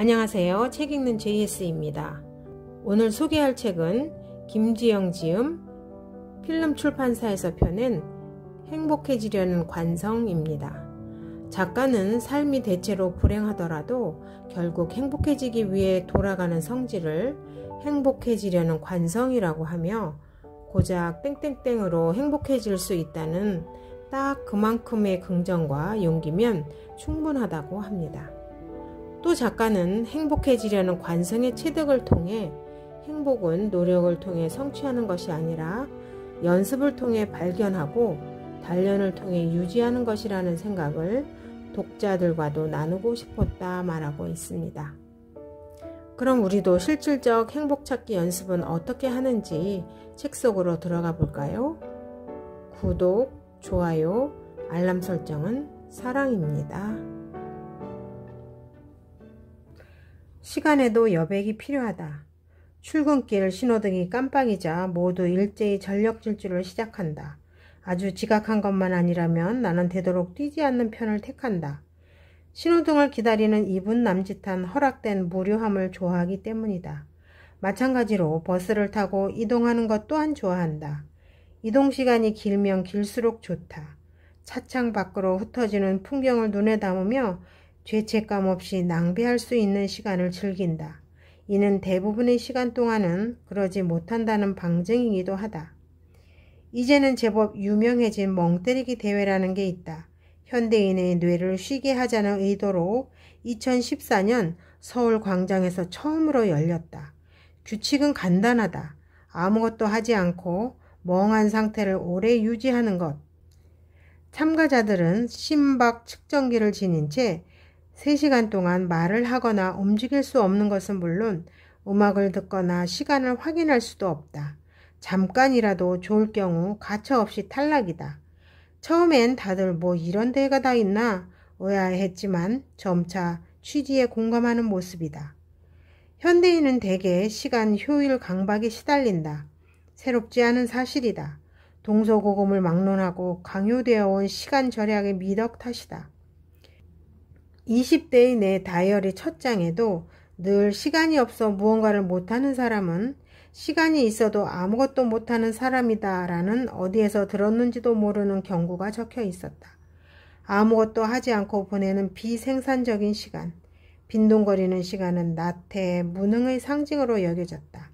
안녕하세요. 책 읽는 JS입니다. 오늘 소개할 책은 김지영 지음 필름 출판사에서 펴낸 행복해지려는 관성입니다. 작가는 삶이 대체로 불행하더라도 결국 행복해지기 위해 돌아가는 성질을 행복해지려는 관성이라고 하며 고작 땡땡땡으로 행복해질 수 있다는 딱 그만큼의 긍정과 용기면 충분하다고 합니다. 또 작가는 행복해지려는 관성의 체득을 통해 행복은 노력을 통해 성취하는 것이 아니라 연습을 통해 발견하고 단련을 통해 유지하는 것이라는 생각을 독자들과도 나누고 싶었다 말하고 있습니다. 그럼 우리도 실질적 행복 찾기 연습은 어떻게 하는지 책 속으로 들어가 볼까요? 구독, 좋아요, 알람 설정은 사랑입니다. 시간에도 여백이 필요하다. 출근길 신호등이 깜빡이자 모두 일제히 전력 질주를 시작한다. 아주 지각한 것만 아니라면 나는 되도록 뛰지 않는 편을 택한다. 신호등을 기다리는 2분 남짓한 허락된 무료함을 좋아하기 때문이다. 마찬가지로 버스를 타고 이동하는 것 또한 좋아한다. 이동시간이 길면 길수록 좋다. 차창 밖으로 흩어지는 풍경을 눈에 담으며 죄책감 없이 낭비할 수 있는 시간을 즐긴다. 이는 대부분의 시간 동안은 그러지 못한다는 방증이기도 하다. 이제는 제법 유명해진 멍때리기 대회라는 게 있다. 현대인의 뇌를 쉬게 하자는 의도로 2014년 서울 광장에서 처음으로 열렸다. 규칙은 간단하다. 아무것도 하지 않고 멍한 상태를 오래 유지하는 것. 참가자들은 심박 측정기를 지닌 채 3시간 동안 말을 하거나 움직일 수 없는 것은 물론 음악을 듣거나 시간을 확인할 수도 없다. 잠깐이라도 좋을 경우 가차없이 탈락이다. 처음엔 다들 뭐 이런 대회가 다 있나 의아해했지만 점차 취지에 공감하는 모습이다. 현대인은 대개 시간 효율 강박에 시달린다. 새롭지 않은 사실이다. 동서고금을 막론하고 강요되어 온 시간 절약의 미덕 탓이다. 20대의 내 다이어리 첫 장에도 늘 시간이 없어 무언가를 못하는 사람은 시간이 있어도 아무것도 못하는 사람이다 라는 어디에서 들었는지도 모르는 경고가 적혀 있었다. 아무것도 하지 않고 보내는 비생산적인 시간, 빈둥거리는 시간은 나태의 무능의 상징으로 여겨졌다.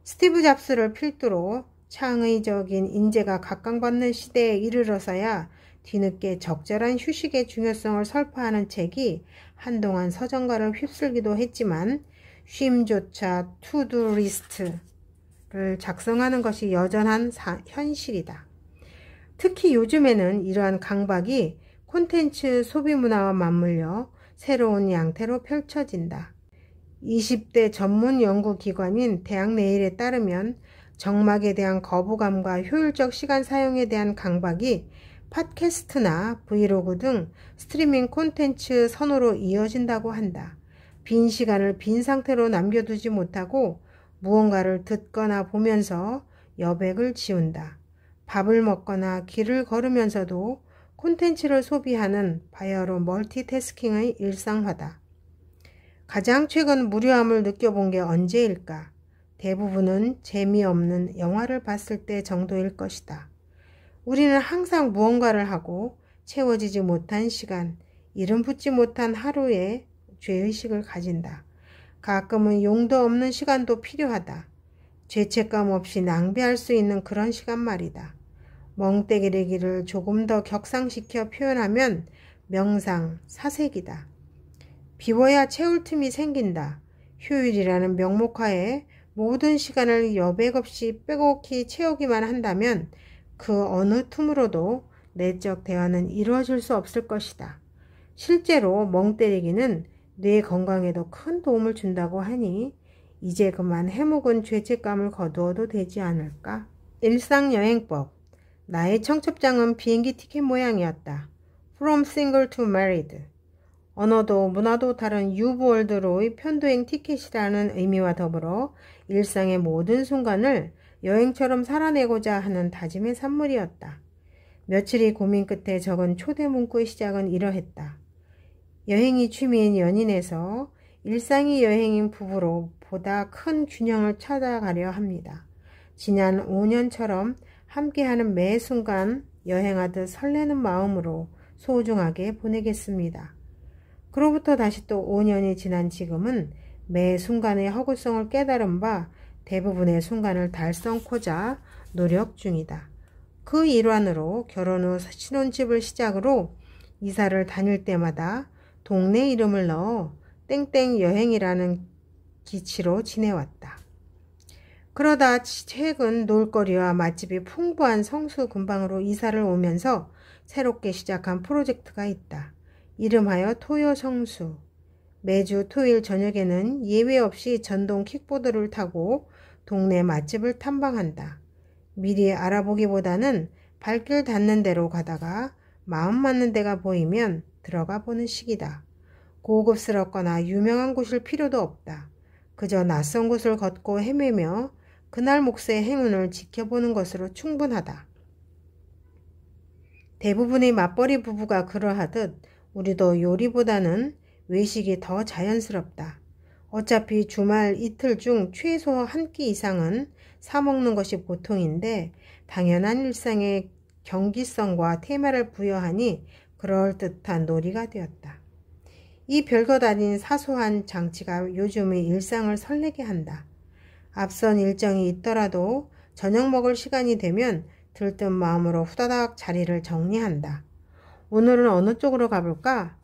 스티브 잡스를 필두로 창의적인 인재가 각광받는 시대에 이르러서야 뒤늦게 적절한 휴식의 중요성을 설파하는 책이 한동안 서정가를 휩쓸기도 했지만 쉼조차 투두 리스트를 작성하는 것이 여전한 현실이다. 특히 요즘에는 이러한 강박이 콘텐츠 소비 문화와 맞물려 새로운 양태로 펼쳐진다. 20대 전문 연구기관인 대학내일에 따르면 정막에 대한 거부감과 효율적 시간 사용에 대한 강박이 팟캐스트나 브이로그 등 스트리밍 콘텐츠 선호로 이어진다고 한다. 빈 시간을 빈 상태로 남겨두지 못하고 무언가를 듣거나 보면서 여백을 지운다. 밥을 먹거나 길을 걸으면서도 콘텐츠를 소비하는 바야흐로 멀티태스킹의 일상화다. 가장 최근 무료함을 느껴본 게 언제일까? 대부분은 재미없는 영화를 봤을 때 정도일 것이다. 우리는 항상 무언가를 하고 채워지지 못한 시간, 이름 붙지 못한 하루에 죄의식을 가진다. 가끔은 용도 없는 시간도 필요하다. 죄책감 없이 낭비할 수 있는 그런 시간 말이다. 멍때리기를 조금 더 격상시켜 표현하면 명상, 사색이다. 비워야 채울 틈이 생긴다. 효율이라는 명목하에 모든 시간을 여백 없이 빼곡히 채우기만 한다면 그 어느 틈으로도 내적 대화는 이루어질 수 없을 것이다. 실제로 멍때리기는 뇌 건강에도 큰 도움을 준다고 하니 이제 그만 해묵은 죄책감을 거두어도 되지 않을까? 일상여행법. 나의 청첩장은 비행기 티켓 모양이었다. From single to married. 언어도 문화도 다른 유브월드로의 편도행 티켓이라는 의미와 더불어 일상의 모든 순간을 여행처럼 살아내고자 하는 다짐의 산물이었다. 며칠의 고민 끝에 적은 초대 문구의 시작은 이러했다. 여행이 취미인 연인에서 일상이 여행인 부부로 보다 큰 균형을 찾아가려 합니다. 지난 5년처럼 함께하는 매 순간 여행하듯 설레는 마음으로 소중하게 보내겠습니다. 그로부터 다시 또 5년이 지난 지금은 매 순간의 허구성을 깨달은 바 대부분의 순간을 달성코자 노력 중이다. 그 일환으로 결혼 후 신혼집을 시작으로 이사를 다닐 때마다 동네 이름을 넣어 땡땡 여행이라는 기치로 지내왔다. 그러다 최근 놀거리와 맛집이 풍부한 성수 근방으로 이사를 오면서 새롭게 시작한 프로젝트가 있다. 이름하여 토요 성수. 매주 토요일 저녁에는 예외 없이 전동 킥보드를 타고 동네 맛집을 탐방한다. 미리 알아보기보다는 발길 닿는 대로 가다가 마음 맞는 데가 보이면 들어가 보는 식이다. 고급스럽거나 유명한 곳일 필요도 없다. 그저 낯선 곳을 걷고 헤매며 그날 몫의 행운을 지켜보는 것으로 충분하다. 대부분의 맞벌이 부부가 그러하듯 우리도 요리보다는 외식이 더 자연스럽다. 어차피 주말 이틀 중 최소 한 끼 이상은 사 먹는 것이 보통인데 당연한 일상의 경기성과 테마를 부여하니 그럴듯한 놀이가 되었다. 이 별것 아닌 사소한 장치가 요즘의 일상을 설레게 한다. 앞선 일정이 있더라도 저녁 먹을 시간이 되면 들뜬 마음으로 후다닥 자리를 정리한다. 오늘은 어느 쪽으로 가볼까?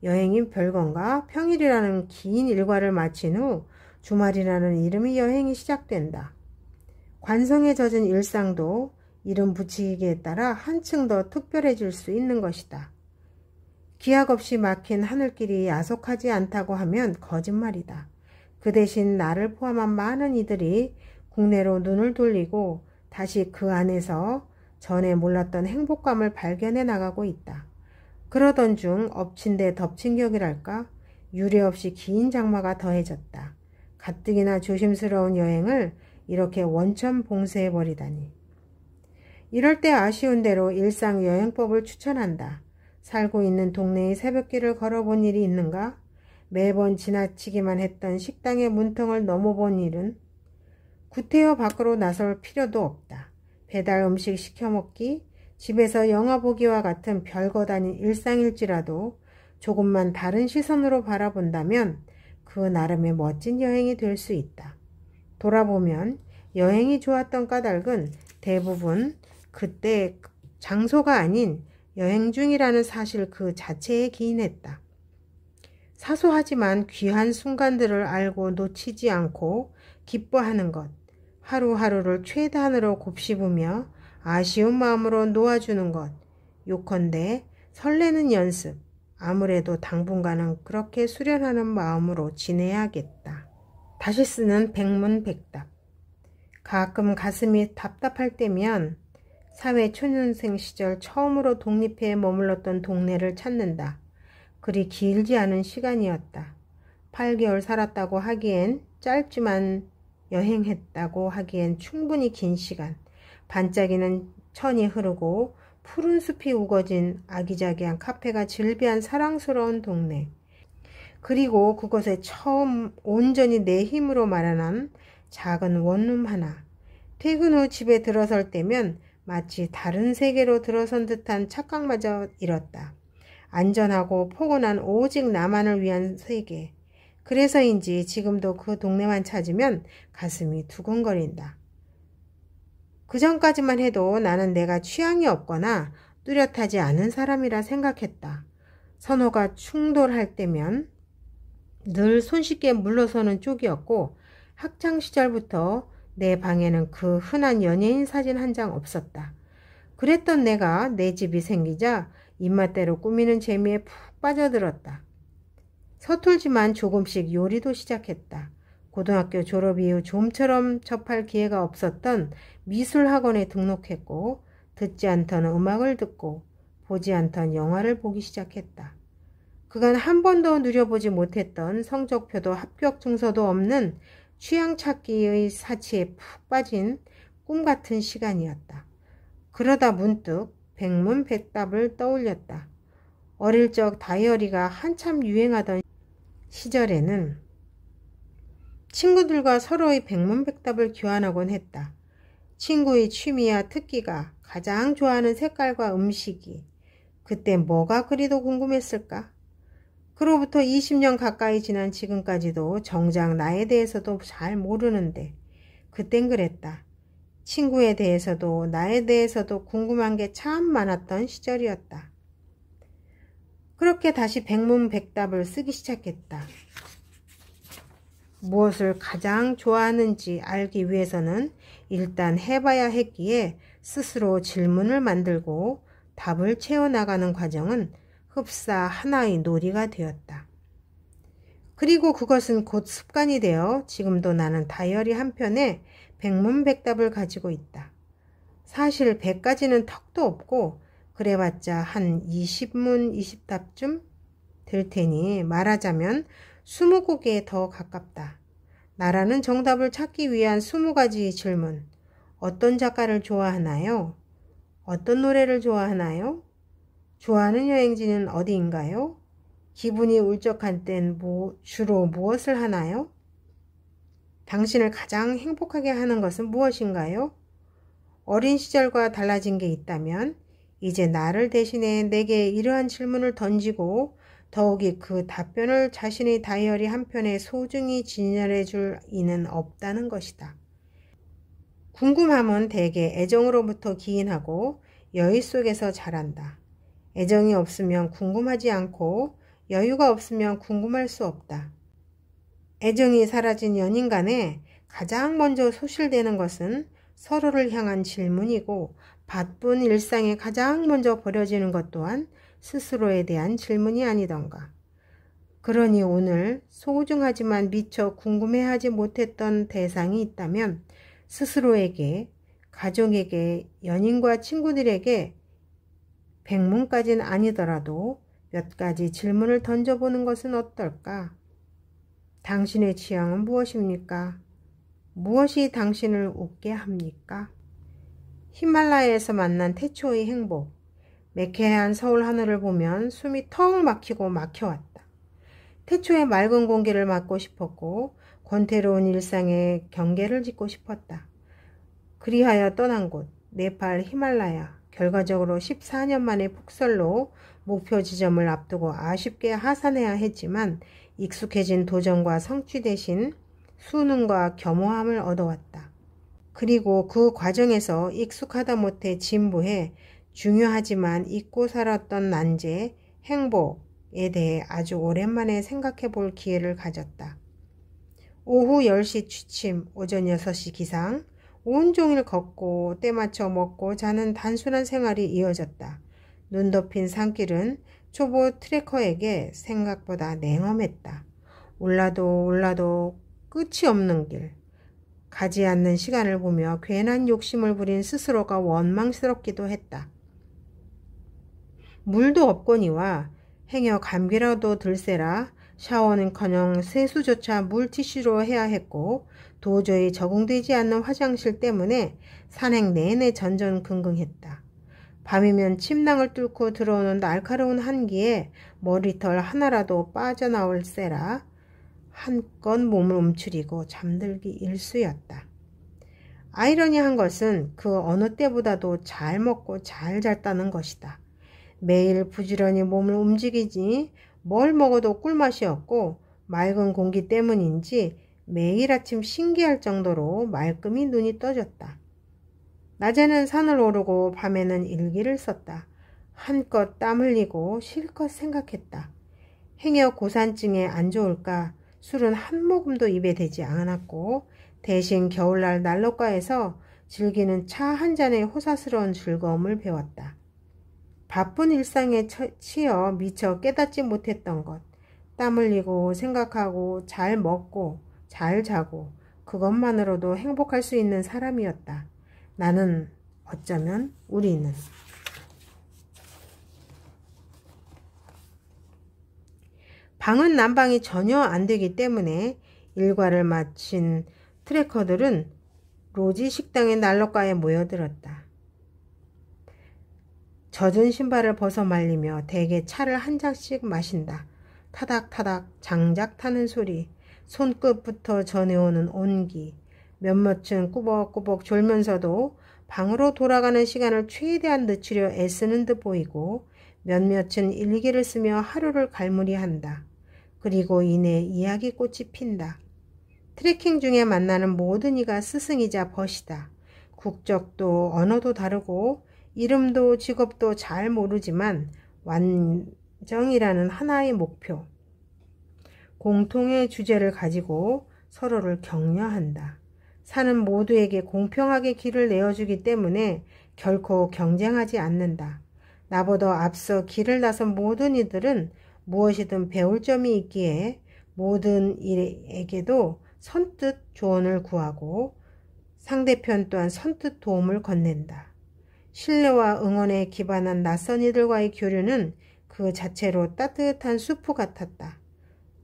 여행인 별건가? 평일이라는 긴 일과를 마친 후 주말이라는 이름의 여행이 시작된다. 관성에 젖은 일상도 이름 붙이기에 따라 한층 더 특별해질 수 있는 것이다. 기약 없이 막힌 하늘길이 야속하지 않다고 하면 거짓말이다. 그 대신 나를 포함한 많은 이들이 국내로 눈을 돌리고 다시 그 안에서 전에 몰랐던 행복감을 발견해 나가고 있다. 그러던 중 엎친 데 덮친 격이랄까? 유례없이 긴 장마가 더해졌다. 가뜩이나 조심스러운 여행을 이렇게 원천 봉쇄해버리다니. 이럴 때 아쉬운 대로 일상 여행법을 추천한다. 살고 있는 동네의 새벽길을 걸어본 일이 있는가? 매번 지나치기만 했던 식당의 문턱을 넘어본 일은? 구태여 밖으로 나설 필요도 없다. 배달 음식 시켜 먹기, 집에서 영화 보기와 같은 별것 아닌 일상일지라도 조금만 다른 시선으로 바라본다면 그 나름의 멋진 여행이 될 수 있다. 돌아보면 여행이 좋았던 까닭은 대부분 그때 장소가 아닌 여행 중이라는 사실 그 자체에 기인했다. 사소하지만 귀한 순간들을 알고 놓치지 않고 기뻐하는 것, 하루하루를 최대한으로 곱씹으며 아쉬운 마음으로 놓아주는 것, 요컨대 설레는 연습, 아무래도 당분간은 그렇게 수련하는 마음으로 지내야겠다. 다시 쓰는 백문백답. 가끔 가슴이 답답할 때면 사회 초년생 시절 처음으로 독립해 머물렀던 동네를 찾는다. 그리 길지 않은 시간이었다. 8개월 살았다고 하기엔 짧지만 여행했다고 하기엔 충분히 긴 시간. 반짝이는 천이 흐르고 푸른 숲이 우거진 아기자기한 카페가 즐비한 사랑스러운 동네. 그리고 그곳에 처음 온전히 내 힘으로 마련한 작은 원룸 하나. 퇴근 후 집에 들어설 때면 마치 다른 세계로 들어선 듯한 착각마저 잃었다. 안전하고 포근한 오직 나만을 위한 세계. 그래서인지 지금도 그 동네만 찾으면 가슴이 두근거린다. 그전까지만 해도 나는 내가 취향이 없거나 뚜렷하지 않은 사람이라 생각했다. 선호가 충돌할 때면 늘 손쉽게 물러서는 쪽이었고 학창시절부터 내 방에는 그 흔한 연예인 사진 한 장 없었다. 그랬던 내가 내 집이 생기자 입맛대로 꾸미는 재미에 푹 빠져들었다. 서툴지만 조금씩 요리도 시작했다. 고등학교 졸업 이후 좀처럼 접할 기회가 없었던 미술학원에 등록했고 듣지 않던 음악을 듣고 보지 않던 영화를 보기 시작했다. 그간 한 번도 누려보지 못했던 성적표도 합격 증서도 없는 취향 찾기의 사치에 푹 빠진 꿈같은 시간이었다. 그러다 문득 백문백답을 떠올렸다. 어릴 적 다이어리가 한참 유행하던 시절에는 친구들과 서로의 백문백답을 교환하곤 했다. 친구의 취미야 특기가, 가장 좋아하는 색깔과 음식이, 그때 뭐가 그리도 궁금했을까? 그로부터 20년 가까이 지난 지금까지도 정작 나에 대해서도 잘 모르는데 그땐 그랬다. 친구에 대해서도 나에 대해서도 궁금한 게 참 많았던 시절이었다. 그렇게 다시 백문백답을 쓰기 시작했다. 무엇을 가장 좋아하는지 알기 위해서는 일단 해봐야 했기에 스스로 질문을 만들고 답을 채워나가는 과정은 흡사 하나의 놀이가 되었다. 그리고 그것은 곧 습관이 되어 지금도 나는 다이어리 한 편에 백문백답을 가지고 있다. 사실 100가지는 턱도 없고 그래봤자 한 20문 20답쯤 될 테니 말하자면 20곡에 더 가깝다. 나라는 정답을 찾기 위한 20가지 질문. 어떤 작가를 좋아하나요? 어떤 노래를 좋아하나요? 좋아하는 여행지는 어디인가요? 기분이 울적한 땐 주로 무엇을 하나요? 당신을 가장 행복하게 하는 것은 무엇인가요? 어린 시절과 달라진 게 있다면 이제 나를 대신해 내게 이러한 질문을 던지고 더욱이 그 답변을 자신의 다이어리 한 편에 소중히 진열해 줄 이는 없다는 것이다. 궁금함은 대개 애정으로부터 기인하고 여유 속에서 자란다. 애정이 없으면 궁금하지 않고 여유가 없으면 궁금할 수 없다. 애정이 사라진 연인 간에 가장 먼저 소실되는 것은 서로를 향한 질문이고 바쁜 일상에 가장 먼저 버려지는 것 또한 스스로에 대한 질문이 아니던가. 그러니 오늘 소중하지만 미처 궁금해하지 못했던 대상이 있다면 스스로에게, 가족에게, 연인과 친구들에게 100문까지는 아니더라도 몇 가지 질문을 던져보는 것은 어떨까? 당신의 취향은 무엇입니까? 무엇이 당신을 웃게 합니까? 히말라야에서 만난 태초의 행복. 매캐한 서울 하늘을 보면 숨이 턱 막히고 막혀왔다. 태초의 맑은 공기를 맞고 싶었고 권태로운 일상에 경계를 짓고 싶었다. 그리하여 떠난 곳 네팔 히말라야. 결과적으로 14년 만에 폭설로 목표 지점을 앞두고 아쉽게 하산해야 했지만 익숙해진 도전과 성취 대신 수능과 겸허함을 얻어왔다. 그리고 그 과정에서 익숙하다 못해 진부해 중요하지만 잊고 살았던 난제, 행복에 대해 아주 오랜만에 생각해 볼 기회를 가졌다. 오후 10시 취침, 오전 6시 기상, 온종일 걷고 때맞춰 먹고 자는 단순한 생활이 이어졌다. 눈 덮인 산길은 초보 트레커에게 생각보다 냉엄했다. 올라도 끝이 없는 길. 가지 않는 시간을 보며 괜한 욕심을 부린 스스로가 원망스럽기도 했다. 물도 없거니와 행여 감기라도 들세라 샤워는커녕 세수조차 물티슈로 해야 했고 도저히 적응되지 않는 화장실 때문에 산행 내내 전전긍긍했다. 밤이면 침낭을 뚫고 들어오는 날카로운 한기에 머리털 하나라도 빠져나올세라 한껏 몸을 움츠리고 잠들기 일쑤였다. 아이러니한 것은 그 어느 때보다도 잘 먹고 잘 잤다는 것이다. 매일 부지런히 몸을 움직이지 뭘 먹어도 꿀맛이 없고 맑은 공기 때문인지 매일 아침 신기할 정도로 말끔히 눈이 떠졌다. 낮에는 산을 오르고 밤에는 일기를 썼다. 한껏 땀 흘리고 실컷 생각했다. 행여 고산증에 안 좋을까 술은 한 모금도 입에 대지 않았고 대신 겨울날 난로가에서 즐기는 차 한 잔의 호사스러운 즐거움을 배웠다. 바쁜 일상에 치여 미처 깨닫지 못했던 것, 땀 흘리고 생각하고 잘 먹고 잘 자고 그것만으로도 행복할 수 있는 사람이었다. 나는, 어쩌면 우리는. 방은 난방이 전혀 안 되기 때문에 일과를 마친 트레커들은 로지 식당의 난로가에 모여들었다. 젖은 신발을 벗어 말리며 대개 차를 한 잔씩 마신다. 타닥타닥 장작 타는 소리, 손끝부터 전해오는 온기, 몇몇은 꾸벅꾸벅 졸면서도 방으로 돌아가는 시간을 최대한 늦추려 애쓰는 듯 보이고 몇몇은 일기를 쓰며 하루를 갈무리한다. 그리고 이내 이야기꽃이 핀다. 트레킹 중에 만나는 모든 이가 스승이자 벗이다. 국적도 언어도 다르고 이름도 직업도 잘 모르지만 완정이라는 하나의 목표, 공통의 주제를 가지고 서로를 격려한다. 사는 모두에게 공평하게 길을 내어주기 때문에 결코 경쟁하지 않는다. 나보다 앞서 길을 나선 모든 이들은 무엇이든 배울 점이 있기에 모든 이에게도 선뜻 조언을 구하고 상대편 또한 선뜻 도움을 건넨다. 신뢰와 응원에 기반한 낯선 이들과의 교류는 그 자체로 따뜻한 수프 같았다.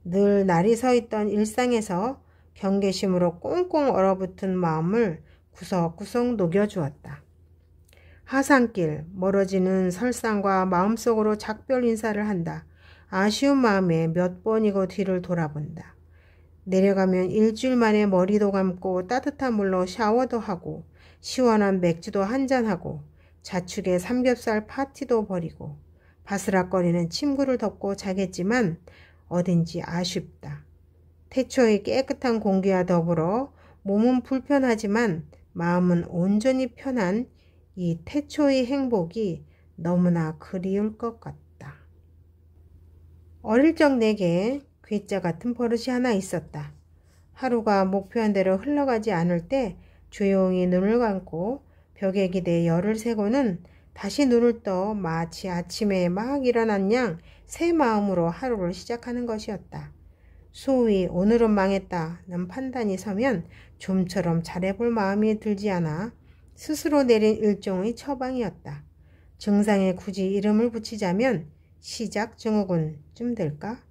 늘 날이 서 있던 일상에서 경계심으로 꽁꽁 얼어붙은 마음을 구석구석 녹여주었다. 하산길, 멀어지는 설상과 마음속으로 작별 인사를 한다. 아쉬운 마음에 몇 번이고 뒤를 돌아본다. 내려가면 일주일 만에 머리도 감고 따뜻한 물로 샤워도 하고 시원한 맥주도 한잔하고 자축의 삼겹살 파티도 벌이고 바스락거리는 침구를 덮고 자겠지만 어딘지 아쉽다. 태초의 깨끗한 공기와 더불어 몸은 불편하지만 마음은 온전히 편한 이 태초의 행복이 너무나 그리울 것 같다. 어릴 적 내게 괴짜 같은 버릇이 하나 있었다. 하루가 목표한 대로 흘러가지 않을 때 조용히 눈을 감고 벽에 기대 열을 새고는 다시 눈을 떠 마치 아침에 막 일어난 양 새 마음으로 하루를 시작하는 것이었다. 소위 오늘은 망했다는 판단이 서면 좀처럼 잘해볼 마음이 들지 않아 스스로 내린 일종의 처방이었다. 증상에 굳이 이름을 붙이자면 시작 증후군쯤 될까?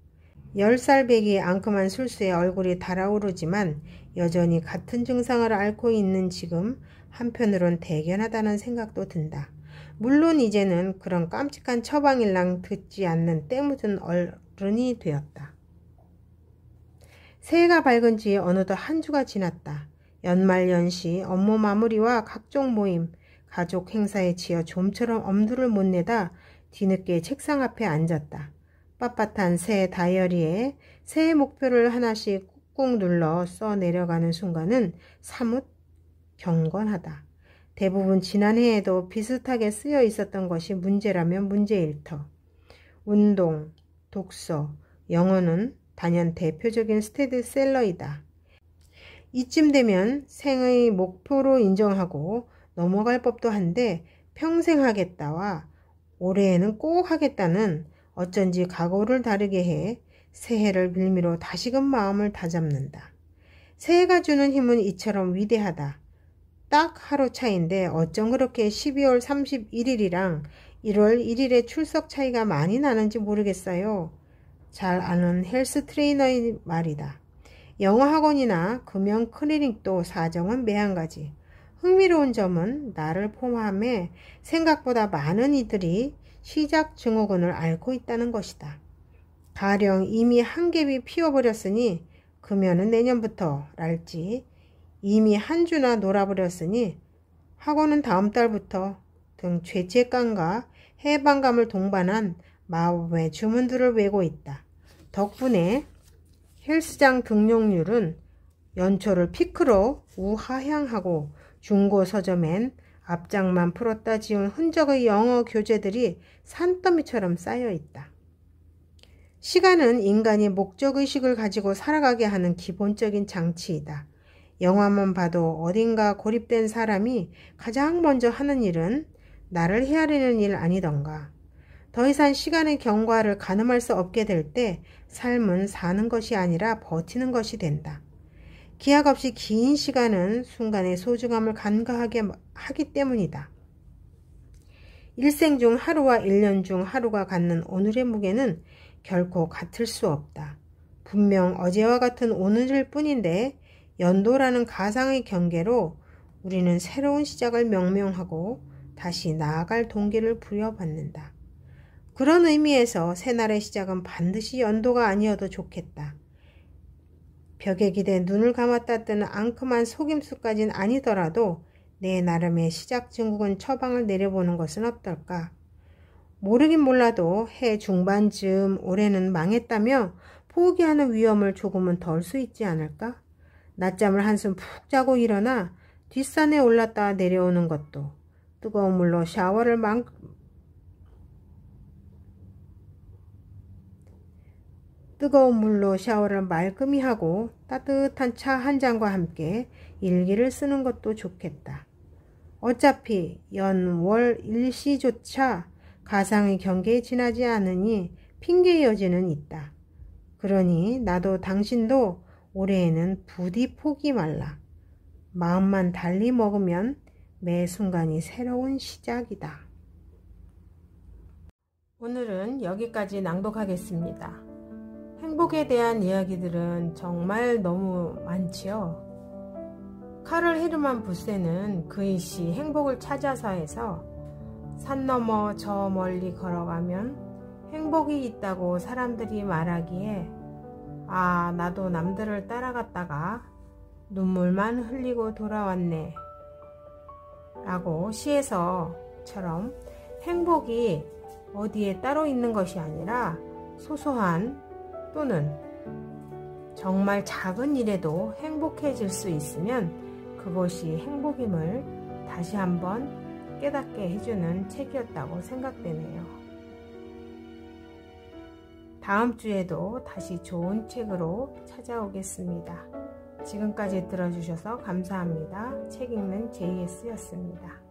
10살 배기의 앙큼한 술수에 얼굴이 달아오르지만 여전히 같은 증상을 앓고 있는 지금 한편으론 대견하다는 생각도 든다. 물론 이제는 그런 깜찍한 처방일랑 듣지 않는 때묻은 어른이 되었다. 새해가 밝은 지 어느덧 한 주가 지났다. 연말연시 업무 마무리와 각종 모임, 가족 행사에 치여 좀처럼 엄두를 못 내다 뒤늦게 책상 앞에 앉았다. 빳빳한 새 다이어리에 새해 목표를 하나씩 꾹꾹 눌러 써 내려가는 순간은 사뭇 경건하다. 대부분 지난해에도 비슷하게 쓰여 있었던 것이 문제라면 문제일 터. 운동, 독서, 영어는 단연 대표적인 스테디셀러이다. 이쯤 되면 생의 목표로 인정하고 넘어갈 법도 한데 평생 하겠다와 올해에는 꼭 하겠다는 어쩐지 각오를 다르게 해 새해를 빌미로 다시금 마음을 다잡는다. 새해가 주는 힘은 이처럼 위대하다. 딱 하루 차이인데 어쩜 그렇게 12월 31일이랑 1월 1일의 출석 차이가 많이 나는지 모르겠어요. 잘 아는 헬스 트레이너의 말이다. 영어 학원이나 금연 클리닉도 사정은 매한가지. 흥미로운 점은 나를 포함해 생각보다 많은 이들이 시작 증후군을 앓고 있다는 것이다. 가령 이미 한 갭이 피어버렸으니 금연은 내년부터 랄지, 이미 한 주나 놀아버렸으니 학원은 다음 달부터 등 죄책감과 해방감을 동반한 마법의 주문들을 외고 있다. 덕분에 헬스장 등록률은 연초를 피크로 우하향하고 중고 서점엔 앞장만 풀었다 지운 흔적의 영어 교재들이 산더미처럼 쌓여 있다. 시간은 인간이 목적의식을 가지고 살아가게 하는 기본적인 장치이다. 영화만 봐도 어딘가 고립된 사람이 가장 먼저 하는 일은 나를 헤아리는 일 아니던가. 더 이상 시간의 경과를 가늠할 수 없게 될 때 삶은 사는 것이 아니라 버티는 것이 된다. 기약 없이 긴 시간은 순간의 소중함을 간과하게 하기 때문이다. 일생 중 하루와 1년 중 하루가 갖는 오늘의 무게는 결코 같을 수 없다. 분명 어제와 같은 오늘일 뿐인데 연도라는 가상의 경계로 우리는 새로운 시작을 명명하고 다시 나아갈 동기를 부여받는다. 그런 의미에서 새날의 시작은 반드시 연도가 아니어도 좋겠다. 벽에 기대 눈을 감았다 뜨는 앙큼한 속임수까진 아니더라도 내 나름의 시작 증후군 처방을 내려보는 것은 어떨까? 모르긴 몰라도 해 중반쯤 올해는 망했다며 포기하는 위험을 조금은 덜 수 있지 않을까? 낮잠을 한숨 푹 자고 일어나 뒷산에 올랐다 내려오는 것도 뜨거운 물로 샤워를 말끔히 하고 따뜻한 차 한 잔과 함께 일기를 쓰는 것도 좋겠다. 어차피 연, 월, 일시조차 가상의 경계에 지나지 않으니 핑계의 여지는 있다. 그러니 나도 당신도 올해에는 부디 포기 말라. 마음만 달리 먹으면 매 순간이 새로운 시작이다. 오늘은 여기까지 낭독하겠습니다. 행복에 대한 이야기들은 정말 너무 많지요. 카를 헤르만 부세는 그의 시 행복을 찾아서에서 산 너머 저 멀리 걸어가면 행복이 있다고 사람들이 말하기에 아, 나도 남들을 따라갔다가 눈물만 흘리고 돌아왔네 라고 시에서처럼 행복이 어디에 따로 있는 것이 아니라 소소한 또는 정말 작은 일에도 행복해질 수 있으면 그것이 행복임을 다시 한번 깨닫게 해주는 책이었다고 생각되네요. 다음 주에도 다시 좋은 책으로 찾아오겠습니다. 지금까지 들어주셔서 감사합니다. 책 읽는 JS였습니다.